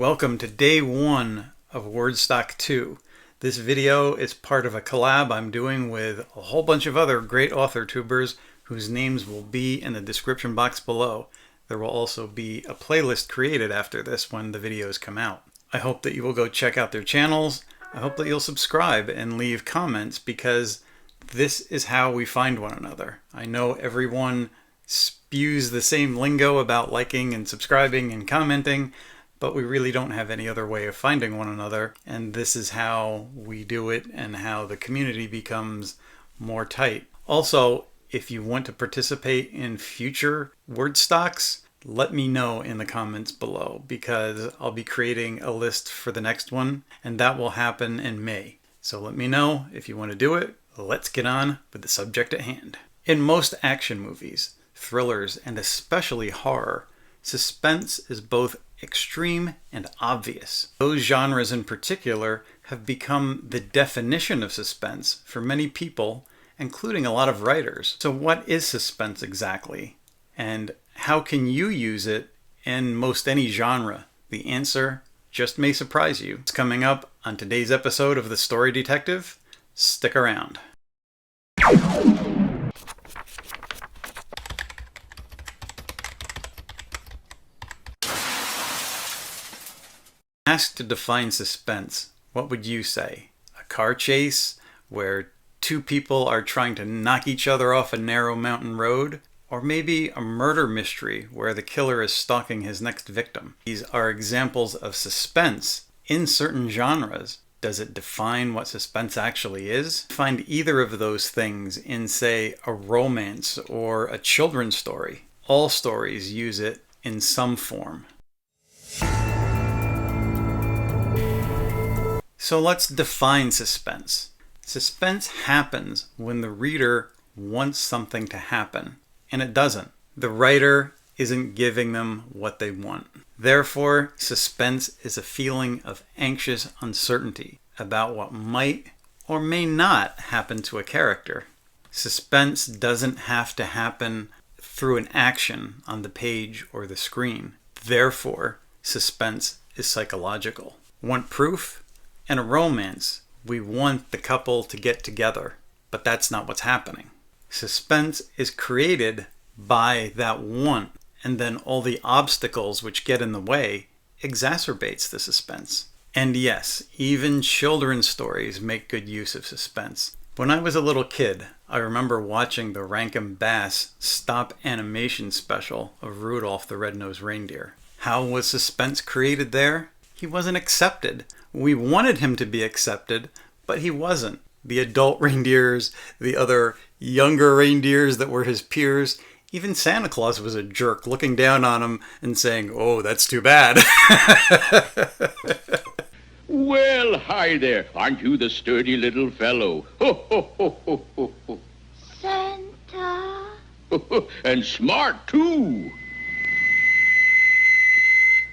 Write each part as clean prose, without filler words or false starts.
Welcome to day one of Wordstock 2. This video is part of a collab I'm doing with a whole bunch of other great Authortubers whose names will be in the description box below. There will also be a playlist created after this when the videos come out. I hope that you will go check out their channels. I hope that you'll subscribe and leave comments because this is how we find one another. I know everyone spews the same lingo about liking and subscribing and commenting, but we really don't have any other way of finding one another, and this is how we do it and how the community becomes more tight. Also, if you want to participate in future Wordstocks, let me know in the comments below because I'll be creating a list for the next one, and that will happen in May. So let me know if you want to do it. Let's get on with the subject at hand. In most action movies, thrillers, and especially horror, suspense is both extreme and obvious. Those genres in particular have become the definition of suspense for many people, including a lot of writers. So what is suspense exactly? And how can you use it in most any genre? The answer just may surprise you. It's coming up on today's episode of The Story Detective. Stick around. Asked to define suspense, what would you say? A car chase where two people are trying to knock each other off a narrow mountain road? Or maybe a murder mystery where the killer is stalking his next victim? These are examples of suspense in certain genres. Does it define what suspense actually is? Find either of those things in, say, a romance or a children's story. All stories use it in some form. So let's define suspense. Suspense happens when the reader wants something to happen, and it doesn't. The writer isn't giving them what they want. Therefore, suspense is a feeling of anxious uncertainty about what might or may not happen to a character. Suspense doesn't have to happen through an action on the page or the screen. Therefore, suspense is psychological. Want proof? In a romance, we want the couple to get together, but that's not what's happening. Suspense is created by that want, and then all the obstacles which get in the way exacerbates the suspense. And yes, even children's stories make good use of suspense. When I was a little kid, I remember watching the Rankin Bass stop animation special of Rudolph the Red-Nosed Reindeer. How was suspense created there? He wasn't accepted. We wanted him to be accepted, but he wasn't. The adult reindeers, the other younger reindeers that were his peers, even Santa Claus was a jerk, looking down on him and saying, "Oh, that's too bad." Well, hi there. Aren't you the sturdy little fellow? Ho, ho, ho, ho, ho, ho. Santa. And smart, too.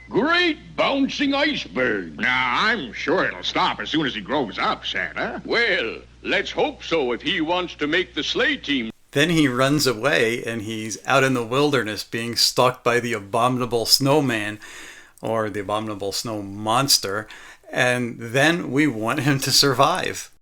Great bouncing iceberg. Now, I'm sure it'll stop as soon as he grows up, Santa. Well, let's hope so if he wants to make the sleigh team. Then he runs away and he's out in the wilderness being stalked by the abominable snowman or the abominable snow monster. And then we want him to survive.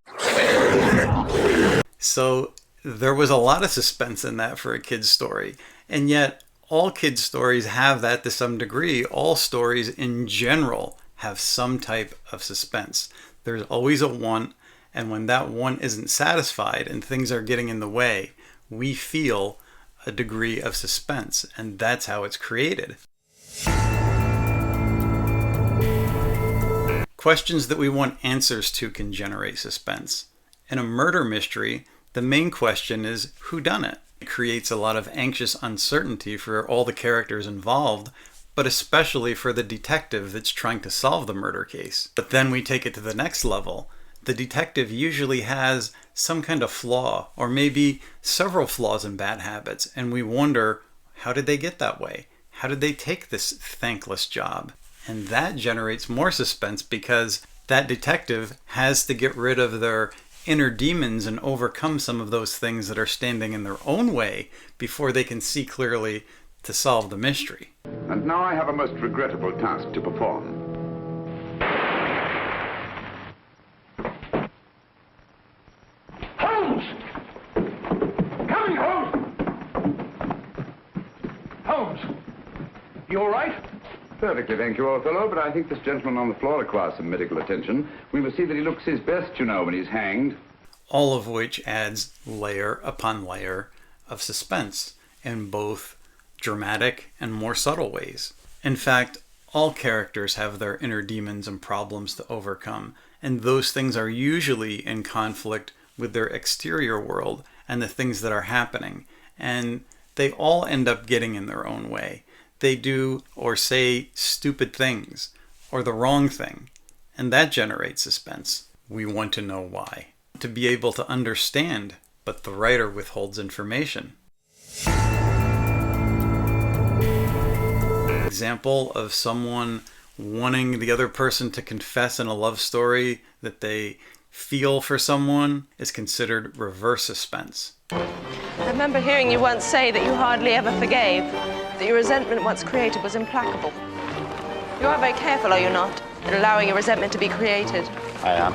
So there was a lot of suspense in that for a kid's story. And yet all kids' stories have that to some degree. All stories in general have some type of suspense. There's always a want, and when that want isn't satisfied and things are getting in the way, we feel a degree of suspense, and that's how it's created. Questions that we want answers to can generate suspense. In a murder mystery, the main question is whodunit. It creates a lot of anxious uncertainty for all the characters involved, but especially for the detective that's trying to solve the murder case. But then we take it to the next level. The detective usually has some kind of flaw, or maybe several flaws and bad habits, and we wonder, how did they get that way? How did they take this thankless job? And that generates more suspense because that detective has to get rid of their inner demons and overcome some of those things that are standing in their own way before they can see clearly to solve the mystery. And now I have a most regrettable task to perform. You all right? Perfectly, thank you, old fellow, but I think this gentleman on the floor requires some medical attention. We must see that he looks his best, you know, when he's hanged. All of which adds layer upon layer of suspense in both dramatic and more subtle ways. In fact, all characters have their inner demons and problems to overcome, and those things are usually in conflict with their exterior world and the things that are happening, and they all end up getting in their own way. They do or say stupid things or the wrong thing, and that generates suspense. We want to know why, to be able to understand, but the writer withholds information. Example of someone wanting the other person to confess in a love story that they feel for someone is considered reverse suspense. I remember hearing you once say that you hardly ever forgave, that your resentment once created was implacable. You are very careful, are you not, in allowing your resentment to be created? I am.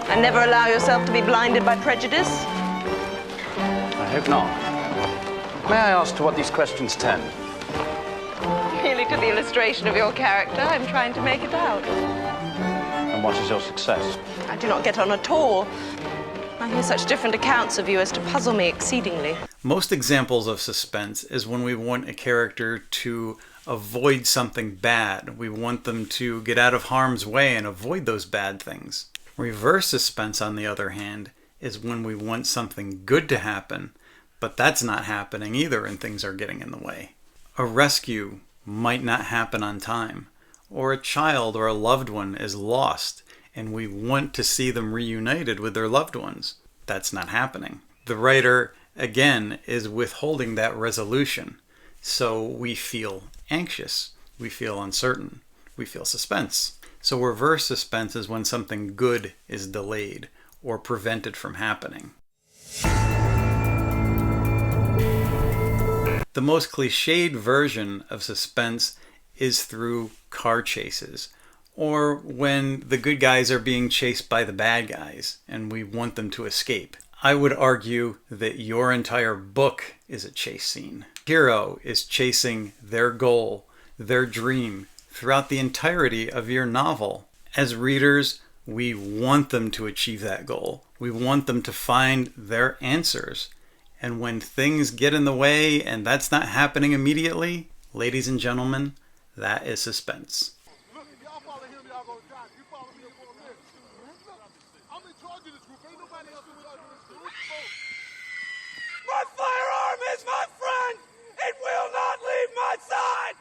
And never allow yourself to be blinded by prejudice? I hope not. May I ask to what these questions tend? Merely to the illustration of your character, I'm trying to make it out. And what is your success? I do not get on at all. I hear such different accounts of you as to puzzle me exceedingly. Most examples of suspense is when we want a character to avoid something bad. We want them to get out of harm's way and avoid those bad things. Reverse suspense, on the other hand, is when we want something good to happen, but that's not happening either and things are getting in the way. A rescue might not happen on time, or a child or a loved one is lost and we want to see them reunited with their loved ones. That's not happening. The writer, again, is withholding that resolution, so we feel anxious, we feel uncertain, we feel suspense. So reverse suspense is when something good is delayed or prevented from happening. The most cliched version of suspense is through car chases, or when the good guys are being chased by the bad guys and we want them to escape. I would argue that your entire book is a chase scene. Hero is chasing their goal, their dream, throughout the entirety of your novel. As readers, we want them to achieve that goal. We want them to find their answers. And when things get in the way and that's not happening immediately, ladies and gentlemen, that is suspense. Look, if y'all follow him, y'all gonna die. You follow me up on this. I'm in charge of this group. Ain't nobody else in charge of this group. My firearm is my friend! It will not leave my side!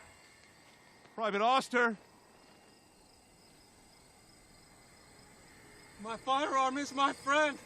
Private Oster. My firearm is my friend.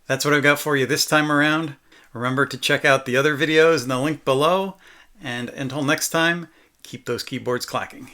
That's what I've got for you this time around. Remember to check out the other videos in the link below. And until next time, keep those keyboards clacking.